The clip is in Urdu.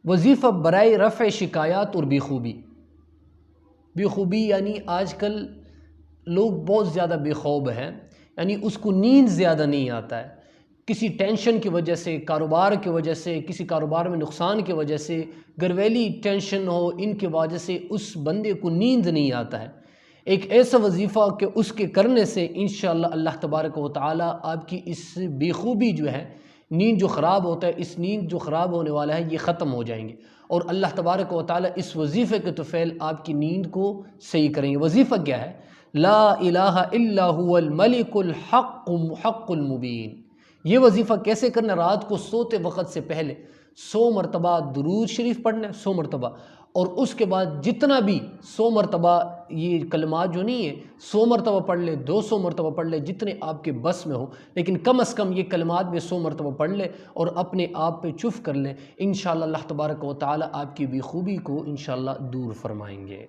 وظیفہ برائے رفع شکایات اور بے خوبی یعنی آج کل لوگ بہت زیادہ بے خوب ہیں، یعنی اس کو نیند زیادہ نہیں آتا ہے، کسی ٹینشن کی وجہ سے، کاروبار کی وجہ سے، کسی کاروبار میں نقصان کی وجہ سے، گھرویلی ٹینشن ہو، ان کی وجہ سے اس بندے کو نیند نہیں آتا ہے۔ ایک ایسا وظیفہ کہ اس کے کرنے سے انشاءاللہ اللہ تبارک و تعالی آپ کی اس بے خوبی جو ہے، نیند جو خراب ہوتا ہے، اس نیند جو خراب ہونے والا ہے یہ ختم ہو جائیں گے، اور اللہ تبارک و تعالی اس وظیفے کے طفیل آپ کی نیند کو صحیح کریں گے۔ وظیفہ کیا ہے؟ لا الہ الا هو الملک الحق المبین۔ یہ وظیفہ کیسے کرنا؟ رات کو سوتے وقت سے پہلے 100 مرتبہ درود شریف پڑھنا ہے، 100 مرتبہ، اور اس کے بعد جتنا بھی 100 مرتبہ یہ کلمات جو نہیں ہے 100 مرتبہ پڑھ لے، 200 مرتبہ پڑھ لے، جتنے آپ کے بس میں ہو، لیکن کم از کم یہ کلمات میں 100 مرتبہ پڑھ لے اور اپنے آپ پہ چف کر لیں، انشاءاللہ اللہ تبارک و تعالی آپ کی بے خوبی کو انشاءاللہ دور فرمائیں گے۔